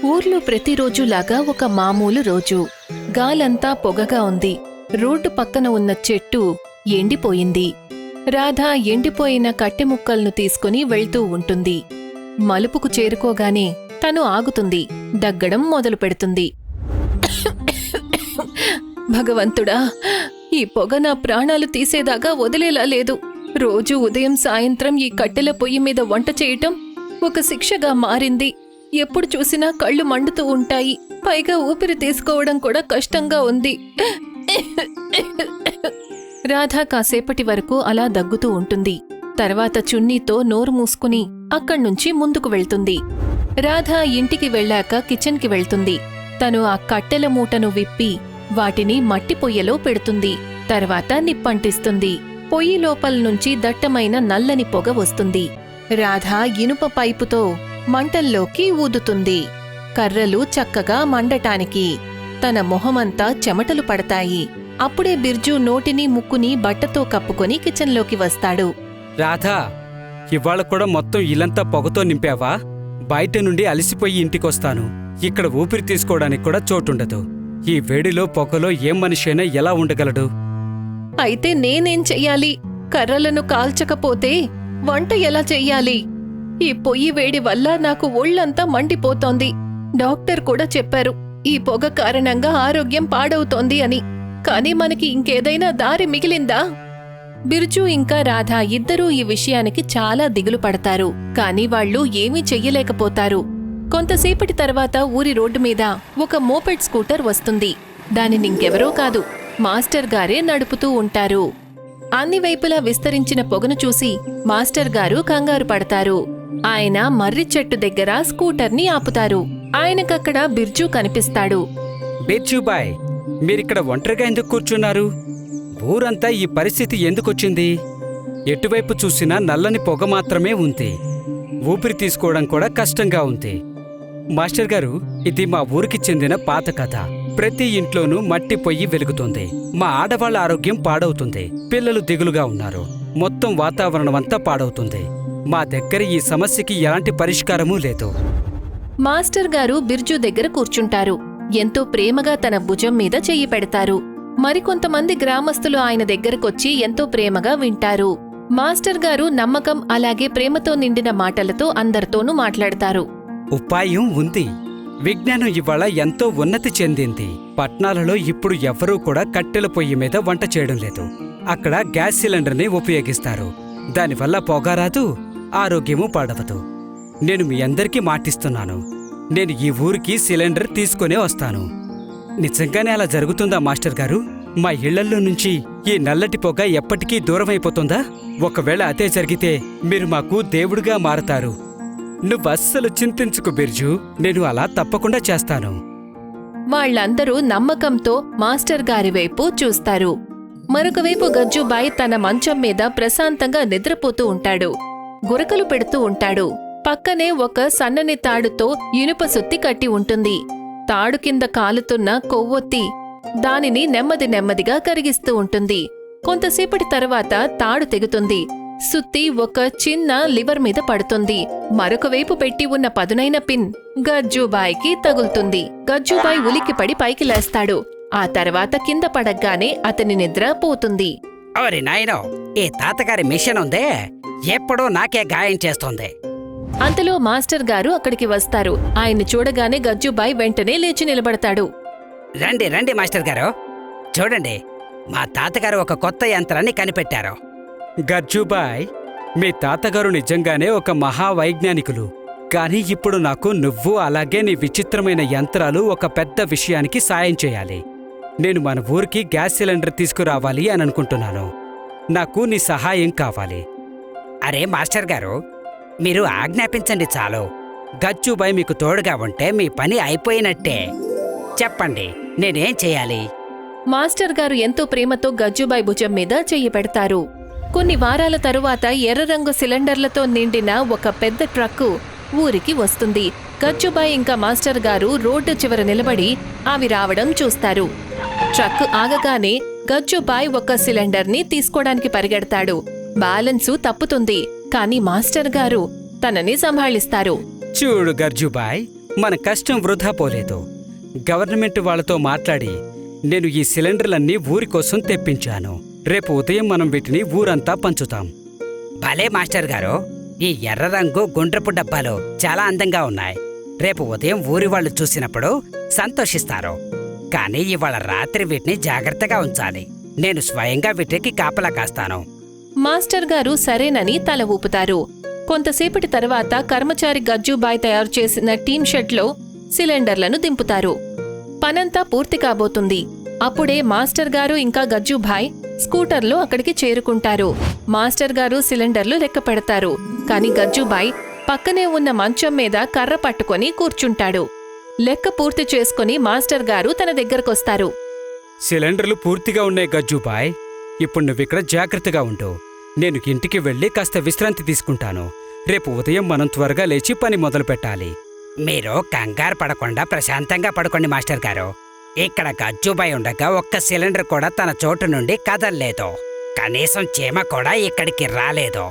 ఊర్లో ప్రతిరోజులాగా ఒక మామూలు రోజు. గాలంతా పొగగా ఉంది. రోడ్డు పక్కన ఉన్న చెట్టు ఎండిపోయింది. రాధ ఎండిపోయిన కట్టె ముక్కలను తీసుకుని వెళ్తూ ఉంటుంది. మలుపుకు చేరుకోగానే తను ఆగుతుంది. దగ్గడం మొదలు పెడుతుంది. భగవంతుడా, ఈ పొగ నా ప్రాణాలు తీసేదాకా వదిలేలా లేదు. రోజు ఉదయం సాయంత్రం ఈ కట్టెల పొయ్యి మీద వంట చేయటం ఒక శిక్షగా మారింది. ఎప్పుడు చూసినా కళ్ళు మండుతూ ఉంటాయి. పైగా ఊపిరి తీసుకోవడం కూడా కష్టంగా ఉంది. రాధ కాసేపటి వరకు అలా దగ్గుతూ ఉంటుంది. తర్వాత చున్నీతో నోరు మూసుకుని అక్కడ్నుంచి ముందుకు వెళ్తుంది. రాధ ఇంటికి వెళ్ళాక కిచెన్కి వెళ్తుంది. తను ఆ కట్టెల మూటను విప్పి వాటిని మట్టి పొయ్యలో పెడుతుంది. తర్వాత నిప్పంటిస్తుంది. పొయ్యి లోపల్నుంచి దట్టమైన నల్లని పొగ వస్తుంది. రాధ ఇనుప పైపుతో మంటల్లోకి ఊదుతుంది. కర్రలు చక్కగా మండటానికి. తన మొహమంతా చెమటలు పడతాయి. అప్పుడే బిర్జూ నోటిని ముక్కుని బట్టతో కప్పుకొని కిచెన్లోకి వస్తాడు. రాధా, ఇవాళ కూడా మొత్తం ఇల్లంతా పొగతో నింపావా? బయట నుండి అలసిపోయి ఇంటికొస్తాను. ఇక్కడ ఊపిరి తీసుకోవడానికి కూడా చోటుండదు. ఈ వేడిలో పొగలో ఏం మనిషైనా ఎలా ఉండగలడు? అయితే నేనేం చెయ్యాలి? కర్రలను కాల్చకపోతే వంట ఎలా చెయ్యాలి? ఈ పొయ్యి వేడి వల్ల నాకు ఒళ్ళంతా మండిపోతోంది. డాక్టర్ కూడా చెప్పారు ఈ పొగ కారణంగా ఆరోగ్యం పాడవుతోంది అని. కాని మనకి ఇంకేదైనా దారి మిగిలిందా? బిర్జూ ఇంకా రాధ ఇద్దరూ ఈ విషయానికి చాలా దిగులు పడతారు. కాని వాళ్లు ఏమీ చెయ్యలేకపోతారు. కొంతసేపటి తర్వాత ఊరి రోడ్డు మీద ఒక మోపెడ్ స్కూటర్ వస్తుంది. దానినింకెవరో కాదు, మాస్టర్ గారే నడుపుతూ ఉంటారు. అన్ని వైపులా విస్తరించిన పొగను చూసి మాస్టర్ గారు కంగారు పడతారు. ఆయన మర్రి చెట్టు దగ్గర స్కూటర్ని ఆపుతారు. ఆయనకక్కడ బిర్జూ కనిపిస్తాడు. బిర్జూబాయ్, మీరిక్కడ ఒంటరిగా ఎందుకు కూర్చున్నారు? ఊరంతా ఈ పరిస్థితి ఎందుకొచ్చింది? ఎటువైపు చూసినా నల్లని పొగ మాత్రమే ఉంది. ఊపిరి తీసుకోవడం కూడా కష్టంగా ఉంది. మాస్టర్ గారు, ఇది మా ఊరికి చెందిన పాత కథ. ప్రతి ఇంట్లోనూ మట్టి పొయ్యి వెలుగుతుంది. మా ఆడవాళ్ల ఆరోగ్యం పాడవుతుంది. పిల్లలు దిగులుగా ఉన్నారు. మొత్తం వాతావరణమంతా పాడవుతుంది. మా దగ్గర ఈ సమస్యకి ఎలాంటి పరిష్కారమూ లేదు. మాస్టర్ గారు బిర్జూ దగ్గర కూర్చుంటారు. ఎంతో ప్రేమగా తన భుజం మీద చెయ్యి పెడతారు. మరికొంతమంది గ్రామస్తులు ఆయన దగ్గరకొచ్చి ఎంతో ప్రేమగా వింటారు. మాస్టర్ గారు నమ్మకం అలాగే ప్రేమతో నిండిన మాటలతో అందరితోనూ మాట్లాడతారు. ఉపాయం ఉంది. విజ్ఞానం ఇవాళ ఎంతో ఉన్నతి చెందింది. పట్నాలలో ఇప్పుడు ఎవ్వరూ కూడా కట్టెల పొయ్యి మీద వంట చేయడం లేదు. అక్కడ గ్యాస్ సిలిండర్ని ఉపయోగిస్తారు. దానివల్ల పొగ రాదు, ఆరోగ్యమూ పాడవదు. నేను మీ అందరికీ మాటిస్తున్నాను, నేను ఈ ఊరికి సిలిండర్ తీసుకునే వస్తాను. నిజంగానే అలా జరుగుతుందా మాస్టర్ గారు? మా ఇళ్లల్లో నుంచి ఈ నల్లటి పొగ ఎప్పటికీ దూరమైపోతుందా? ఒకవేళ అదే జరిగితే మీరు మాకు దేవుడుగా మారతారు. నువ్వస్సలు చింతించుకు బిర్జూ, నేను అలా తప్పకుండా చేస్తాను. వాళ్లందరూ నమ్మకంతో మాస్టర్ గారి వైపు చూస్తారు. మరొకవైపు గజ్జుబాయ్ తన మంచం మీద ప్రశాంతంగా నిద్రపోతూ ఉంటాడు. గురకలు పెడుతూ ఉంటాడు. పక్కనే ఒక సన్నని తాడుతో ఇనుప సుత్తి కట్టి ఉంటుంది. తాడు కింద కాలుతున్న కొవ్వొత్తి దానిని నెమ్మది నెమ్మదిగా కరిగిస్తూ ఉంటుంది. కొంతసేపటి తర్వాత తాడు తెగుతుంది. సుత్తి ఒక చిన్న లివర్ మీద పడుతుంది. మరొకవైపు పెట్టి ఉన్న పదునైన పిన్ గజ్జుబాయ్కి తగులుతుంది. గజ్జుబాయ్ ఉలిక్కిపడి పైకి లేస్తాడు. ఆ తర్వాత కింద పడగ్గానే అతని నిద్ర పోతుంది. ఓరి నాయనో, ఈ తాతగారి మిషన్ ఉందే, ఎప్పుడూ నాకే గాయం చేస్తోంది. అంతలో మాస్టర్ గారు అక్కడికి వస్తారు. ఆయన్ని చూడగానే గజ్జుబాయ్ వెంటనే లేచి నిలబడతాడు. రండి రండి మాస్టర్ గారు, చూడండి, మా తాతగారు ఒక కొత్త యంత్రాన్ని కనిపెట్టారు. గజ్జుబాయ్, మీ తాతగారు నిజంగానే ఒక మహావైజ్ఞానికులు. కానీ ఇప్పుడు నాకు నువ్వు అలాగే నీ విచిత్రమైన యంత్రాలు ఒక పెద్ద విషయానికి సాయం చేయాలి. నేను మన ఊరికి గ్యాస్ సిలిండర్ తీసుకురావాలి అని అనుకుంటున్నాను. నాకు నీ సహాయం కావాలి. అరే మాస్టర్ గారు, మీరు ఆజ్ఞాపించండి చాలు. గజ్జుబాయ్ మీకు తోడుగా ఉంటే మీ పని అయిపోయినట్టే. చెప్పండి, నేనేం చేయాలి? మాస్టర్ గారు ఎంతో ప్రేమతో గజ్జుబాయ్ భుజం మీద చెయ్యి పెడతారు. కొన్ని వారాల తరువాత ఎర్ర రంగు సిలిండర్లతో నిండిన ఒక పెద్ద ట్రక్కు ఊరికి వస్తుంది. గజ్జుబాయ్ ఇంకా మాస్టర్ గారు రోడ్డు చివర నిలబడి అవి రావడం చూస్తారు. ట్రక్ ఆగగానే గజ్జుబాయ్ ఒక సిలిండర్ని తీసుకోవడానికి పరిగెడతాడు. బ్యాలెన్సు తప్పుతుంది. కాని మాస్టర్ గారు తనని సంభాళిస్తారు. చూడు గజ్జుబాయ్, మన కష్టం వృధా పోలేదు. గవర్నమెంట్ వాళ్ళతో మాట్లాడి నేను ఈ సిలిండర్లన్నీ ఊరి కోసం తెప్పించాను. రేపు ఉదయం మనం వీటిని ఊరంతా పంచుతాం. భలే మాస్టర్ గారు, ఈ ఎర్ర రంగు గుండ్రపు డబ్బాలు చాలా అందంగా ఉన్నాయి. రేపు ఉదయం ఊరి వాళ్ళు చూసినప్పుడు సంతోషిస్తారు. కానీ ఇవాళ రాత్రి వీటిని జాగ్రత్తగా ఉంచాలి. నేను స్వయంగా వీటికి కాపలా కాస్తాను. మాస్టర్ గారు సరేనని తల ఊపుతారు. కొంతసేపటి తర్వాత కర్మచారి గజ్జుబాయ్ తయారు చేసిన టీన్ షెడ్లో సిలిండర్లను దింపుతారు. పనంతా పూర్తి కాబోతుంది. అప్పుడే మాస్టర్ గారు ఇంకా గజ్జుబాయ్ స్కూటర్లో అక్కడికి చేరుకుంటారు. మాస్టర్ గారు సిలిండర్లు లెక్క పెడతారు. కాని గజ్జుబాయ్ పక్కనే ఉన్న మంచం మీద కర్ర పట్టుకొని కూర్చుంటాడు. లెక్క పూర్తి చేసుకుని మాస్టర్ గారు తన దగ్గరకొస్తారు. సిలిండర్లు పూర్తిగా ఉన్నాయి గజ్జుబాయ్. ఇప్పుడు నువ్విక్కడ జాగ్రత్తగా ఉండు. నేను ఇంటికి వెళ్ళి కాస్త విశ్రాంతి తీసుకుంటాను. రేపు ఉదయం మనం త్వరగా లేచి పని మొదలు పెట్టాలి. మీరు కంగారు పడకుండా ప్రశాంతంగా పడుకోండి మాస్టర్ గారు. ఇక్కడ గజ్జుబాయ్ ఉండగా ఒక్క సిలిండర్ కూడా తన చోటు నుండి కదల్లేదు. కనీసం చీమ కూడా ఇక్కడికి రాలేదు.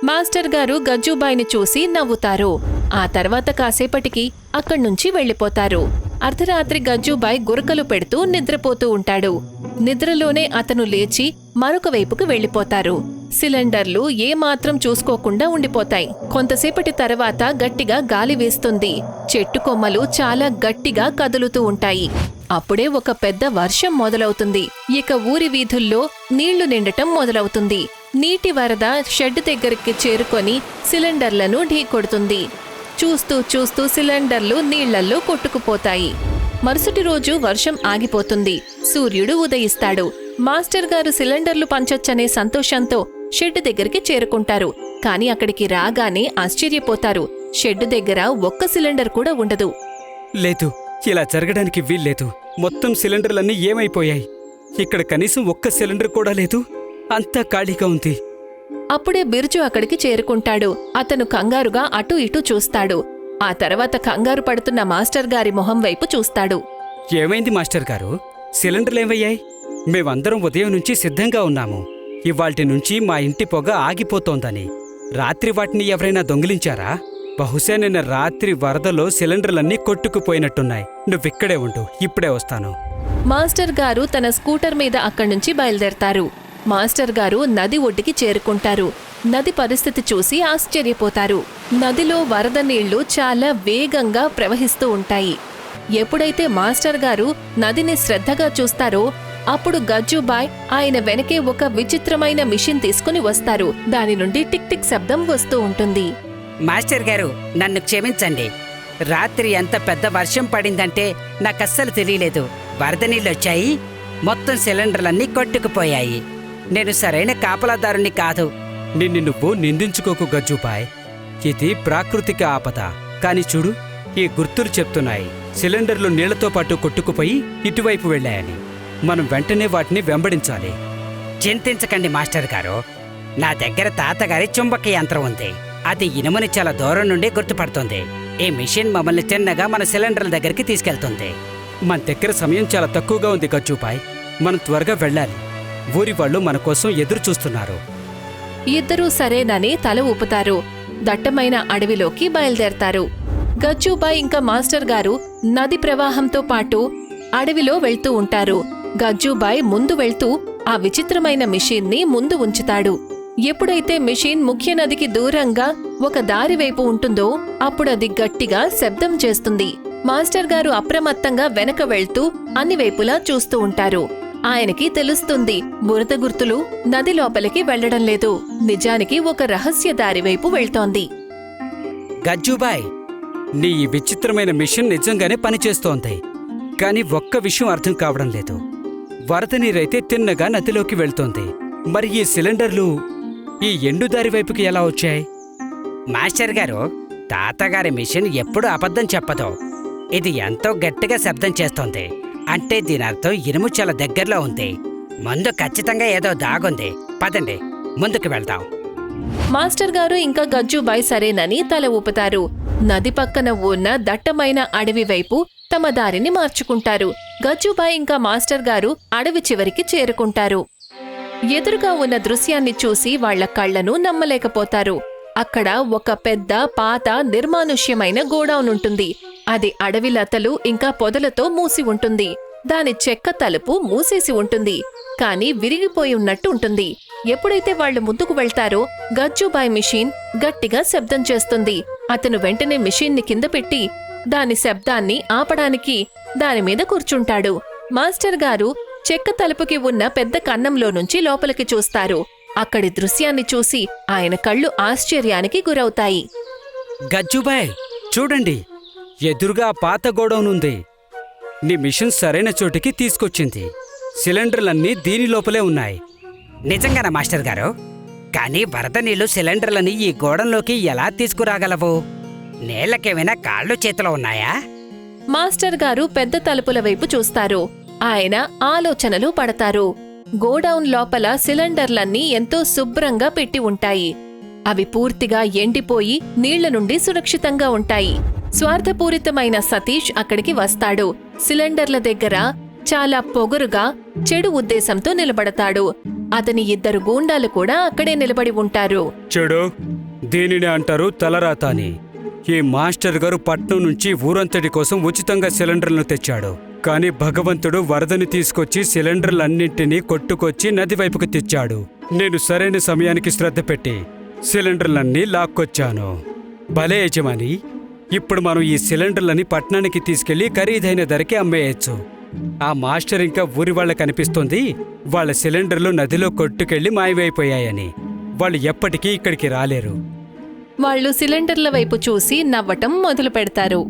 మాస్టర్ గారు గజ్జుబాయ్ని చూసి నవ్వుతారు. ఆ తర్వాత కాసేపటికి అక్కడ్నుంచి వెళ్ళిపోతారు. అర్ధరాత్రి గజ్జుబాయ్ గురకలు పెడుతూ నిద్రపోతూ ఉంటాడు. నిద్రలోనే అతను లేచి మరొక వైపుకు వెళ్ళిపోతారు. సిలిండర్లు ఏమాత్రం చూసుకోకుండా ఉండిపోతాయి. కొంతసేపటి తర్వాత గట్టిగా గాలి వీస్తుంది. చెట్టు కొమ్మలు చాలా గట్టిగా కదులుతూ ఉంటాయి. అప్పుడే ఒక పెద్ద వర్షం మొదలవుతుంది. ఇక ఊరి వీధుల్లో నీళ్లు నిండటం మొదలవుతుంది. నీటి వరద షెడ్ దగ్గరికి చేరుకొని సిలిండర్లను ఢీకొడుతుంది. చూస్తూ చూస్తూ సిలిండర్లు నీళ్లల్లో కొట్టుకుపోతాయి. మరుసటి రోజు వర్షం ఆగిపోతుంది. సూర్యుడు ఉదయిస్తాడు. మాస్టర్ గారు సిలిండర్లు పంచొచ్చనే సంతోషంతో షెడ్ దగ్గరికి చేరుకుంటారు. కాని అక్కడికి రాగానే ఆశ్చర్యపోతారు. షెడ్ దగ్గర ఒక్క సిలిండర్ కూడా ఉండదు. లేదు, ఇలా జరగడానికి వీల్లేదు. మొత్తం సిలిండర్లన్నీ ఏమైపోయాయి? ఇక్కడ కనీసం ఒక్క సిలిండర్ కూడా లేదు. అంతా ఖాళీగా ఉంది. అప్పుడే బిర్జు అక్కడికి చేరుకుంటాడు. అతను కంగారుగా అటూ ఇటూ చూస్తాడు. ఆ తర్వాత కంగారు పడుతున్న మాస్టర్ గారి మొహం వైపు చూస్తాడు. ఏమైంది మాస్టర్ గారు? సిలిండర్లేమయ్యాయి? మేమందరం ఉదయం నుంచి సిద్ధంగా ఉన్నాము. ఇవాల్టి నుంచి మా ఇంటి పొగ ఆగిపోతోందని. రాత్రి వాటిని ఎవరైనా దొంగిలించారా? బహుశా నిన్న రాత్రి వరదలో సిలిండర్లన్నీ కొట్టుకుపోయినట్టున్నాయి. నువ్విక్కడే ఉండు, ఇప్పుడే వస్తాను. మాస్టర్ గారు తన స్కూటర్ మీద అక్కడ్నుంచి బయలుదేరతారు. మాస్టర్ గారు నది ఒడ్డుకి చేరుకుంటారు. నది పరిస్థితి చూసి ఆశ్చర్యపోతారు. నదిలో వరద నీళ్లు చాలా వేగంగా ప్రవహిస్తూ ఉంటాయి. ఎప్పుడైతే మాస్టర్ గారు నదిని శ్రద్ధగా చూస్తారో అప్పుడు గజ్జుబాయ్ ఆయన వెనకే ఒక విచిత్రమైన మిషన్ తీసుకుని వస్తారు. దాని నుండి టిక్ టిక్ శబ్దం వస్తూ ఉంటుంది. మాస్టర్ గారు, నన్ను క్షమించండి. రాత్రి ఎంత పెద్ద వర్షం పడిందంటే నాకస్సలు తెలియలేదు. వరద నీళ్ళొచ్చాయి, మొత్తం సిలిండర్లన్నీ కొట్టుకుపోయాయి. నేను సరైన కాపలాదారుని కాదు. నిన్ను నువ్వు నిందించుకోకు గజ్జుబాయ్. ఇది ప్రాకృతిక ఆపద. కాని చూడు, ఈ గుర్తులు చెప్తున్నాయి సిలిండర్లు నీళ్లతో పాటు కొట్టుకుపోయి ఇటువైపు వెళ్ళాయని. మనం వెంటనే వాటిని వెంబడించాలి. చింతించకండి మాస్టర్ గారు. నా దగ్గర తాతగారి చుంబక యంత్రం ఉంది. అది ఇనుముని చాలా దూరం నుండి గుర్తుపడుతుంది. ఈ మిషన్ మమ్మల్ని చిన్నగా మన సిలిండర్ల దగ్గరికి తీసుకెళ్తుంది. మన దగ్గర సమయం చాలా తక్కువగా ఉంది గజ్జుబాయ్. మనం త్వరగా వెళ్ళాలి. ఊరి వాళ్ళు మన కోసం ఎదురు చూస్తున్నారు. ఇద్దరూ సరేనని తల ఊపుతారు. దట్టమైన అడవిలోకి బయలుదేరతారు. గజ్జుబాయ్ ఇంకా మాస్టర్ గారు నది ప్రవాహంతో పాటు అడవిలో వెళ్తూ ఉంటారు. గజ్జుబాయ్ ముందు వెళ్తూ ఆ విచిత్రమైన మిషన్ని ముందు ఉంచుతాడు. ఎప్పుడైతే మిషన్ ముఖ్య నదికి దూరంగా ఒక దారి వైపు ఉంటుందో అప్పుడది గట్టిగా శబ్దం చేస్తుంది. మాస్టర్ గారు అప్రమత్తంగా వెనక వెళ్తూ అన్ని వైపులా చూస్తూ ఉంటారు. ఆయనకి తెలుస్తుంది బురద గుర్తులు నది లోపలికి వెళ్లడం లేదు. నిజానికి ఒక రహస్య దారి వైపు వెళ్తోంది. గజ్జుబాయ్, నీ ఈ విచిత్రమైన మిషన్ నిజంగానే పనిచేస్తోంది. కాని ఒక్క విషయం అర్థం కావడం లేదు. వరద నీరైతే తిన్నగా నదిలోకి వెళ్తోంది. మరి ఈ సిలిండర్లు ఈ ఎండుదారి వైపుకి ఎలా వచ్చాయి? మాస్టర్ గారు, తాతగారి మిషన్ ఎప్పుడూ అబద్ధం చెప్పదు. ఇది ఎంతో గట్టిగా శబ్దం చేస్తోంది. అంటే దీని అర్థం ఇనుము చాలా దగ్గరలో ఉంది. ముందు ఖచ్చితంగా ఏదో దాగుంది. పదండి, ముందుకు వెళ్దాం. మాస్టర్ గారు ఇంకా గజ్జుబాయ్ సరేనని తల ఊపుతారు. నది పక్కన ఉన్న దట్టమైన అడవి వైపు తమ దారిని మార్చుకుంటారు. గజ్జుబాయ్ ఇంకా మాస్టర్ గారు అడవి చివరికి చేరుకుంటారు. ఎదురుగా ఉన్న దృశ్యాన్ని చూసి వాళ్ల కళ్లను నమ్మలేకపోతారు. అక్కడ ఒక పెద్ద పాత నిర్మానుష్యమైన గోడౌన్ ఉంటుంది. అది అడవి లతలు ఇంకా పొదలతో మూసి ఉంటుంది. దాని చెక్క తలుపు మూసేసి ఉంటుంది, కాని విరిగిపోయి ఉన్నట్టు ఉంటుంది. ఎప్పుడైతే వాళ్లు ముందుకు వెళ్తారో గజ్జుబాయ్ మిషన్ గట్టిగా శబ్దం చేస్తుంది. అతను వెంటనే మిషన్ని కింద పెట్టి దాని శబ్దాన్ని ఆపడానికి దానిమీద కూర్చుంటాడు. మాస్టర్ గారు చెక్క తలుపుకి ఉన్న పెద్ద కన్నంలో నుంచి లోపలికి చూస్తారు. అక్కడి దృశ్యాన్ని చూసి ఆయన కళ్ళు ఆశ్చర్యానికి గురవుతాయి. గజ్జుబాయ్, చూడండి, ఎదురుగా పాత గోడౌనుంది. నీ మిషన్ సరైన చోటికి తీసుకొచ్చింది. సిలిండర్లన్నీ దీని లోపలే ఉన్నాయి. నిజంగానా మాస్టర్ గారు? కానీ వరద నీళ్లు సిలిండర్లని ఈ గోడంలోకి ఎలా తీసుకురాగలవు? నీళ్లకేమైనా కాళ్ళు చేతిలో ఉన్నాయా? మాస్టర్ గారు పెద్ద తలుపుల వైపు చూస్తారు. ఆయన ఆలోచనలు పడతారు. గోడౌన్ లోపల సిలిండర్లన్నీ ఎంతో శుభ్రంగా పెట్టి ఉంటాయి. అవి పూర్తిగా ఎండిపోయి నీళ్ల నుండి సురక్షితంగా ఉంటాయి. స్వార్థపూరితమైన సతీష్ అక్కడికి వస్తాడు. సిలిండర్ల దగ్గర చాలా పొగరుగా చెడు ఉద్దేశంతో నిలబడతాడు. అతని 2 గూండాలు కూడా అక్కడే నిలబడి ఉంటారు. చెడు, దీనిని అంటారు తలరాత అని. ఈ మాస్టర్ గారు పట్నం నుంచి ఊరంతటి కోసం ఉచితంగా సిలిండర్లను తెచ్చాడు. కానీ భగవంతుడు వరదని తీసుకొచ్చి సిలిండర్లన్నింటినీ కొట్టుకొచ్చి నది వైపుకు తెచ్చాడు. నేను సరైన సమయానికి శ్రద్ధ పెట్టి సిలిండర్లన్నీ లాక్కొచ్చాను. భలే యజమాని, ఇప్పుడు మనం ఈ సిలిండర్లని పట్నానికి తీసుకెళ్లి ఖరీదైన ధరకి అమ్మేయచ్చు. ఆ మాస్టర్ ఇంకా ఊరి వాళ్ళకి అనిపిస్తుంది వాళ్ళ సిలిండర్లు నదిలో కొట్టుకెళ్లి మాయమైపోయాయని. వాళ్ళు ఎప్పటికీ ఇక్కడికి రాలేరు. వాళ్ళు సిలిండర్ల వైపు చూసి నవ్వటం మొదలు పెడతారు.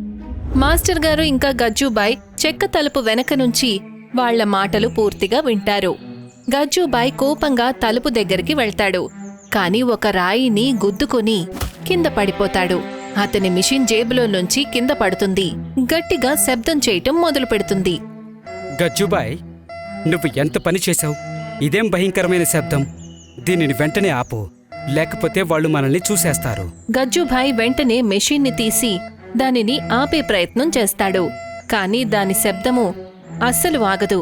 మాస్టర్ గారు ఇంకా గజ్జుబాయ్ చెక్క తలుపు వెనక నుంచి వాళ్ల మాటలు పూర్తిగా వింటారు. గజ్జుబాయ్ కోపంగా తలుపు దగ్గరికి వెళ్తాడు. కాని ఒక రాయిని గుద్దుకుని కింద పడిపోతాడు. అతని మిషన్ జేబులో నుంచి కింద పడుతుంది. గట్టిగా శబ్దం చేయటం మొదలు పెడుతుంది. గజ్జుబాయ్, నువ్వు ఎంత పని చేశావు? ఇదేం భయంకరమైన శబ్దం. దీనిని వెంటనే ఆపు, లేకపోతే వాళ్ళు మనల్ని చూసేస్తారు. గజ్జుబాయ్ వెంటనే మెషిన్ని తీసి దానిని ఆపే ప్రయత్నం చేస్తాడు. కాని దాని శబ్దము అస్సలు ఆగదు.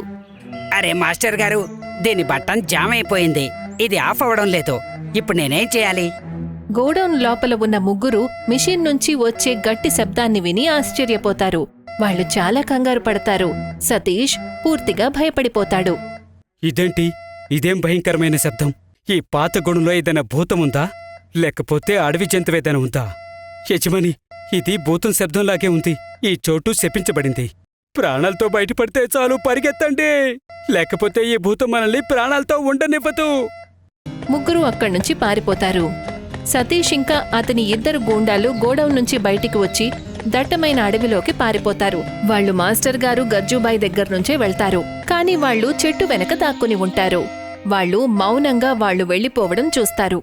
అరే మాస్టర్ గారు, దీని బటన్ జామ్ అయిపోయింది. ఇది ఆఫ్ అవ్వడం లేదు. ఇప్పుడు నేనేం చేయాలి? గోడౌన్ లోపల ఉన్న ముగ్గురు మిషన్ నుంచి వచ్చే గట్టి శబ్దాన్ని విని ఆశ్చర్యపోతారు. వాళ్ళు చాలా కంగారు పడతారు. సతీష్ పూర్తిగా భయపడిపోతాడు. ఇదేంటి? ఇదేం భయంకరమైన శబ్దం? ఈ పాత గుణంలో ఏదైనా భూతముందా, లేకపోతే అడవి జంతువేదైనా ఉందా? యజమాని, ఇది భూతం శబ్దంలాగే ఉంది. ఈ చోటు శపించబడింది. ప్రాణాలతో బయటపడితే చాలు, పరిగెత్తండి, లేకపోతే ఈ భూతం మనల్ని ప్రాణాలతో ఉండనివ్వదు. ముగ్గురు అక్కడ్నుంచి పారిపోతారు. సతీష్ ఇంకా అతని 2 గూండాలు గోడౌన్ నుంచి బయటికి వచ్చి దట్టమైన అడవిలోకి పారిపోతారు. వాళ్ళు మాస్టర్ గారు గజ్జుబాయ్ దగ్గర్నుంచే వెళ్తారు. కాని వాళ్ళు చెట్టు వెనక దాక్కుని ఉంటారు. వాళ్ళు మౌనంగా వాళ్ళు వెళ్లిపోవడం చూస్తారు.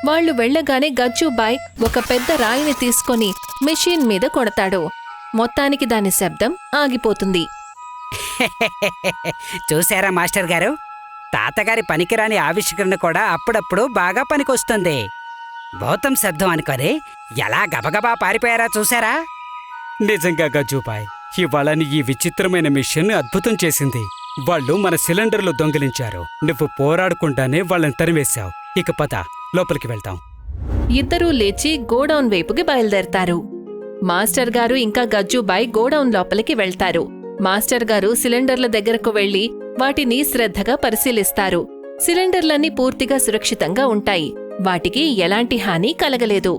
వాళ్ళు వెళ్లగానే గజ్జుబాయ్ ఒక పెద్ద రాయిని తీసుకొని మెషిన్ మీద కొడతాడు. మొత్తానికి దాని శబ్దం ఆగిపోతుంది. చూశారా మాస్టర్ గారు? తాతగారి పనికిరాని ఆవిష్కరణ కూడా అప్పుడప్పుడు బాగా పనికొస్తుంది. భూతం శబ్దం అనుకొని ఎలా గబగబా పారిపోయారా చూశారా? నిజంగా గజ్జుబాయ్, ఇవాళని ఈ విచిత్రమైన మిషన్ అద్భుతం చేసింది. వాళ్ళు మన సిలిండర్లు దొంగిలించారు. నువ్వు పోరాడకుండానే వాళ్ళని తరివేశావు. ఇక పద, లోపలికి వెళ్తాం. 2 లేచి గోడౌన్ వైపుకి బయలుదేరతారు. మాస్టర్ గారు ఇంకా గజ్జుబాయ్ గోడౌన్ లోపలికి వెళ్తారు. మాస్టర్ గారు సిలిండర్ల దగ్గరకు వెళ్లి వాటిని శ్రద్ధగా పరిశీలిస్తారు. సిలిండర్లన్నీ పూర్తిగా సురక్షితంగా ఉంటాయి. వాటికి ఎలాంటి హాని కలగలేదు.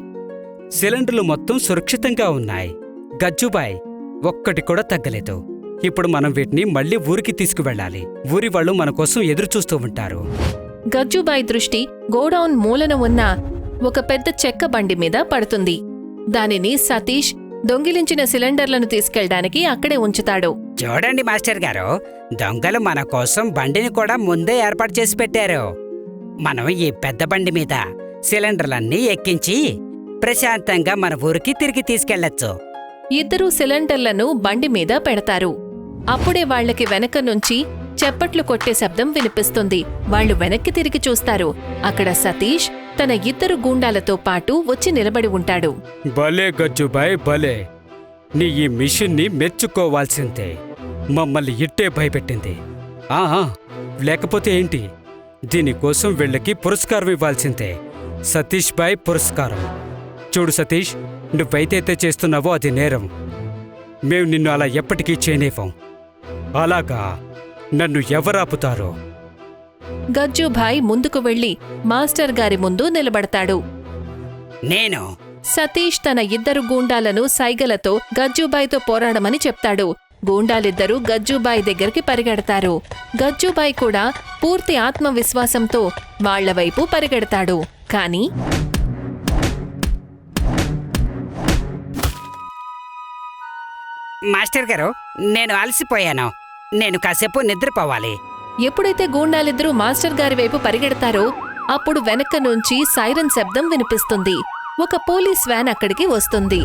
సిలిండర్లు మొత్తం సురక్షితంగా ఉన్నాయి. గజ్జుబాయ్, ఒక్కటి కూడా తగ్గలేదు. ఇప్పుడు మనం వీటిని మళ్ళీ ఊరికి తీసుకువెళ్ళాలి. ఊరి వాళ్ళు మన కోసం ఎదురుచూస్తూ ఉంటారు. గజ్జుబాయ్ దృష్టి గోడౌన్ మూలన ఉన్న ఒక పెద్ద చెక్క బండి మీద పడుతుంది. దానిని సతీష్ దొంగిలించిన సిలిండర్లను తీసుకెళ్లడానికి అక్కడే ఉంచుతాడు. చూడండి మాస్టర్ గారు, దొంగలు మన కోసం బండిని కూడా ముందే ఏర్పాటు చేసి పెట్టారు. మనం ఈ పెద్ద బండి మీద సిలిండర్లన్నీ ఎక్కించి ప్రశాంతంగా మన ఊరికి తిరిగి తీసుకెళ్లొచ్చు. 2 సిలిండర్లను బండి మీద పెడతారు. అప్పుడే వాళ్లకి వెనక నుంచి చప్పట్లు కొట్టే శబ్దం వినిపిస్తుంది. వాళ్ళు వెనక్కి తిరిగి చూస్తారు. అక్కడ సతీష్ తన 2 గూండాలతో పాటు వచ్చి నిలబడి ఉంటాడు. భలే గజ్జుబాయ్, భలే. నీ ఈ మిషన్ని మెచ్చుకోవాల్సిందే. మమ్మల్ని ఇట్టే భయపెట్టింది. ఆహా, లేకపోతే ఏంటి? దీనికోసం వీళ్ళకి పురస్కారం ఇవ్వాల్సిందే. సతీష్ బాయ్ పురస్కారం. చూడు సతీష్, నువ్వైతే చేస్తున్నావో అది నేరం. మేం నిన్ను అలా ఎప్పటికీ చేయనివ్వం. అలాగా నన్ను ఎవరాపుతారో? గజ్జుభాయ్ ముందుకు వెళ్లి మాస్టర్ గారి ముందు నిలబడతాడు. నేను సతీష్ తన ఇద్దరు గూండాలను సైగలతో గజ్జుబాయ్తో పోరాడమని చెప్తాడు. గూండాలిద్దరూ గజ్జుబాయ్ దగ్గరికి పరిగెడతారు. గజ్జుబాయ్ కూడా పూర్తి ఆత్మవిశ్వాసంతో వాళ్ల వైపు పరిగెడతాడు. కాని మాస్టర్ గారు, నేను అలసిపోయాను. నేను కాసేపు నిద్రపోవాలి. ఎప్పుడైతే గూండాలిద్దరూ మాస్టర్ గారి వైపు పరిగెడతారో అప్పుడు వెనక నుంచి సైరన్ శబ్దం వినిపిస్తుంది. ఒక పోలీస్ వ్యాన్ అక్కడికి వస్తుంది.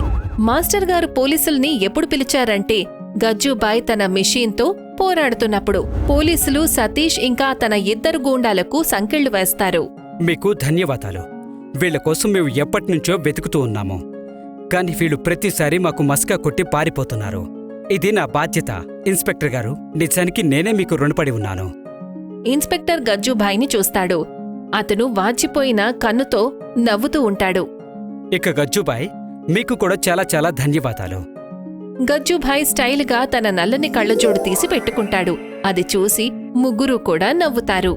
మాస్టర్ గారు పోలీసుల్ని ఎప్పుడు పిలిచారంటే గజ్జుబాయ్ తన మిషన్తో పోరాడుతున్నప్పుడు. పోలీసులు సతీష్ ఇంకా తన ఇద్దరు గూండాలకు సంకెళ్లు వేస్తారు. మీకు ధన్యవాదాలు. వీళ్ల కోసం మేము ఎప్పటినుంచో వెతుకుతూ ఉన్నాము. కాని వీళ్ళు ప్రతిసారి మాకు మస్కా కొట్టి పారిపోతున్నారు. ఇది నా బాధ్యత. ఇన్స్పెక్టర్ గారు, నిజానికి నేనే మీకు రుణపడి ఉన్నాను. ఇన్స్పెక్టర్ గజ్జుభాయ్ని చూస్తాడు. అతను వాచిపోయిన కన్నుతో నవ్వుతూ ఉంటాడు. ఇక గజ్జుబాయ్, మీకు కూడా చాలా చాలా ధన్యవాదాలు. గజ్జుభాయ్ స్టైల్గా తన నల్లని కళ్ళజోడు తీసి పెట్టుకుంటాడు. అది చూసి ముగ్గురు కూడా నవ్వుతారు.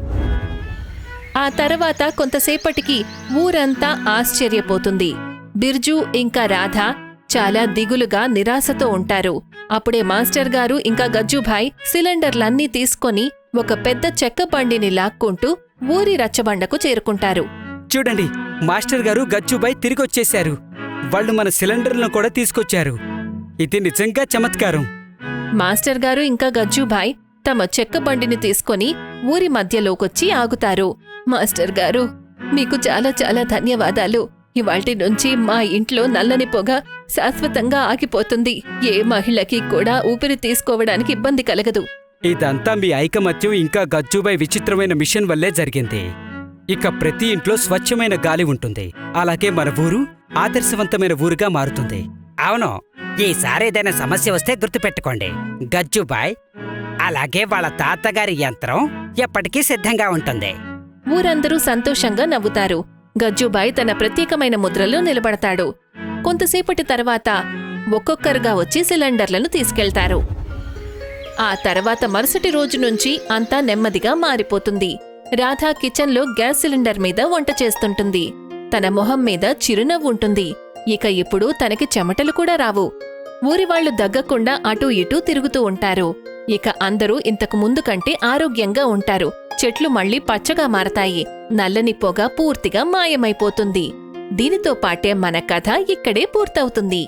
ఆ తర్వాత కొంతసేపటికి ఊరంతా ఆశ్చర్యపోతుంది. బిర్జూ ఇంకా రాధ చాలా దిగులుగా నిరాశతో ఉంటారు. అప్పుడే మాస్టర్ గారు ఇంకా గజ్జుభాయ్ సిలిండర్లన్నీ తీసుకొని ఒక పెద్ద చెక్క బండిని లాక్కుంటూ ఊరి రచ్చబండకు చేరుకుంటారు. చూడండి, మాస్టర్ గారు గజ్జుబాయ్ తిరిగొచ్చేశారు. వాళ్ళు మన సిలిండర్లను కూడా తీసుకొచ్చారు. ఇది నిజంగా చమత్కారం. మాస్టర్ గారు ఇంకా గజ్జుభాయ్ తమ చెక్క బండిని తీసుకొని ఊరి మధ్యలోకొచ్చి ఆగుతారు. మాస్టర్ గారు, మీకు చాలా చాలా ధన్యవాదాలు. ఇవాల్టి నుంచి మా ఇంట్లో నల్లని పొగ శాశ్వతంగా ఆగిపోతుంది. ఏ మహిళకి కూడా ఊపిరి తీసుకోవడానికి ఇబ్బంది కలగదు. ఇదంతా మీ ఐకమత్యం ఇంకా గజ్జుబాయ్ విచిత్రమైన మిషన్ వల్లే జరిగింది. ఇక ప్రతి ఇంట్లో స్వచ్ఛమైన గాలి ఉంటుంది. అలాగే మన ఊరు ఆదర్శవంతమైన ఊరుగా మారుతుంది. అవును, ఈసారి ఏదైనా సమస్య వస్తే గుర్తుపెట్టుకోండి, గజ్జుబాయ్ అలాగే వాళ్ళ తాతగారి యంత్రం ఎప్పటికీ సిద్ధంగా ఉంటుంది. ఊరందరూ సంతోషంగా నవ్వుతారు. గజ్జుబాయ్ తన ప్రత్యేకమైన ముద్రలో నిలబడతాడు. కొంతసేపటి తర్వాత ఒక్కొక్కరుగా వచ్చి సిలిండర్లను తీసుకెళ్తారు. ఆ తర్వాత మరుసటి రోజు నుంచి అంతా నెమ్మదిగా మారిపోతుంది. రాధా కిచెన్లో గ్యాస్ సిలిండర్ మీద వంట చేస్తుంటుంది. తన మొహం మీద చిరునవ్వు ఉంటుంది. ఇక ఇప్పుడు తనకి చెమటలు కూడా రావు. ఊరివాళ్లు దగ్గకుండా అటూ ఇటూ తిరుగుతూ ఉంటారు. ఇక అందరూ ఇంతకు ముందు కంటే ఆరోగ్యంగా ఉంటారు. చెట్లు మళ్లీ పచ్చగా మారతాయి. నల్లని పొగ పూర్తిగా మాయమైపోతుంది. దీనితో పాటే మన కథ ఇక్కడే పూర్తవుతుంది.